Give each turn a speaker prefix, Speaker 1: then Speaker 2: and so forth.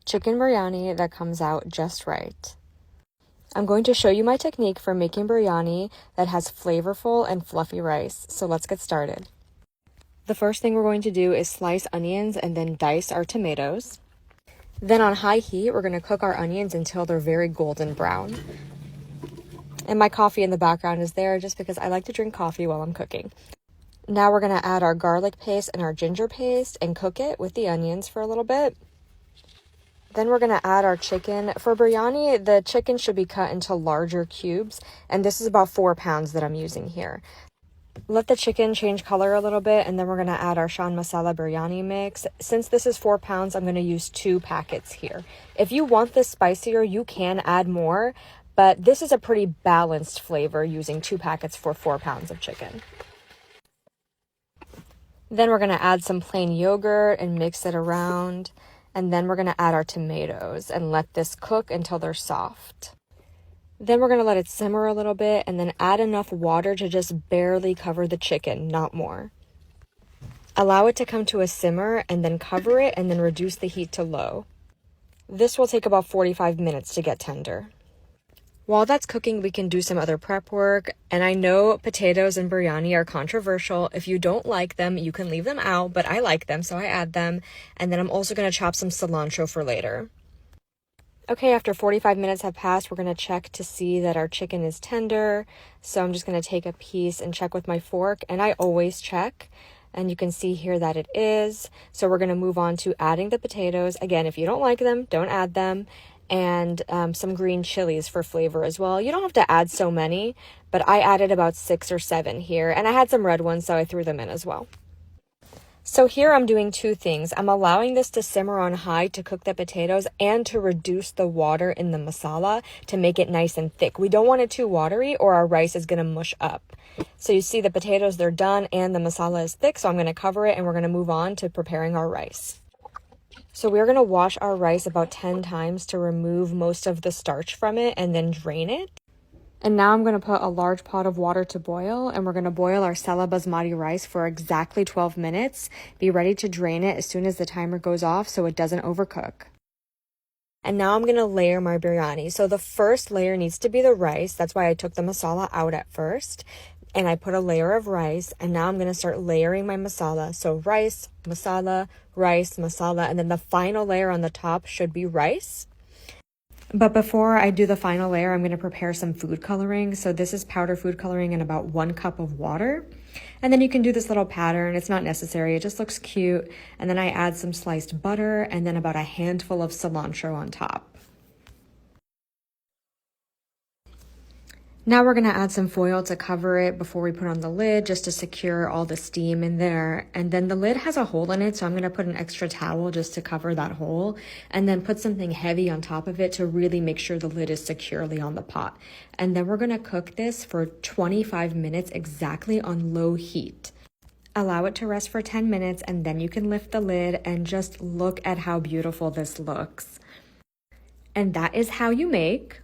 Speaker 1: chicken biryani that comes out just right. I'm going to show you my technique for making biryani that has flavorful and fluffy rice, so let's get started. The first thing we're going to do is slice onions and then dice our tomatoes. Then on high heat, we're going to cook our onions until they're very golden brown. And my coffee in the background is there just because I like to drink coffee while I'm cooking. Now we're going to add our garlic paste and our ginger paste and cook it with the onions for a little bit. Then we're going to add our chicken. For biryani, the chicken should be cut into larger cubes, and this is about 4 pounds that I'm using here. Let the chicken change color a little bit, and then we're going to add our shan masala biryani mix. Since this is 4 pounds, I'm going to use 2 packets here. If you want this spicier, you can add more, but this is a pretty balanced flavor using 2 packets for 4 pounds of chicken. Then we're going to add some plain yogurt and mix it around. And then we're going to add our tomatoes and let this cook until they're soft. Then we're going to let it simmer a little bit and then add enough water to just barely cover the chicken, not more. Allow it to come to a simmer and then cover it and then reduce the heat to low. This will take about 45 minutes to get tender. While that's cooking, we can do some other prep work. And I know potatoes and biryani are controversial. If you don't like them, you can leave them out, but I like them, so I add them. And then I'm also going to chop some cilantro for later. Okay, after 45 minutes have passed, we're going to check to see that our chicken is tender. So I'm just going to take a piece and check with my fork, and I always check. And you can see here that it is. So we're going to move on to adding the potatoes. Again, if you don't like them, don't add them. And some green chilies for flavor as well. You don't have to add so many, but I added about 6 or 7 here, and I had some red ones, so I threw them in as well. So here I'm doing 2 things. I'm allowing this to simmer on high to cook the potatoes and to reduce the water in the masala to make it nice and thick. We don't want it too watery or our rice is going to mush up. So you see the potatoes, they're done, and the masala is thick, so I'm going to cover it and we're going to move on to preparing our rice. So we're going to wash our rice about 10 times to remove most of the starch from it and then drain it. And now I'm going to put a large pot of water to boil, and we're going to boil our Sela basmati rice for exactly 12 minutes. Be ready to drain it as soon as the timer goes off so it doesn't overcook. And now I'm going to layer my biryani. So the first layer needs to be the rice. That's why I took the masala out at first. And I put a layer of rice, and now I'm going to start layering my masala. So rice, masala, and then the final layer on the top should be rice. But before I do the final layer, I'm going to prepare some food coloring. So this is powder food coloring in about 1 cup of water. And then you can do this little pattern. It's not necessary. It just looks cute. And then I add some sliced butter and then about a handful of cilantro on top. Now we're going to add some foil to cover it before we put on the lid, just to secure all the steam in there. And then the lid has a hole in it, so I'm going to put an extra towel just to cover that hole, and then put something heavy on top of it to really make sure the lid is securely on the pot. And then we're going to cook this for 25 minutes exactly on low heat. Allow it to rest for 10 minutes, and then you can lift the lid and just look at how beautiful this looks. And that is how you make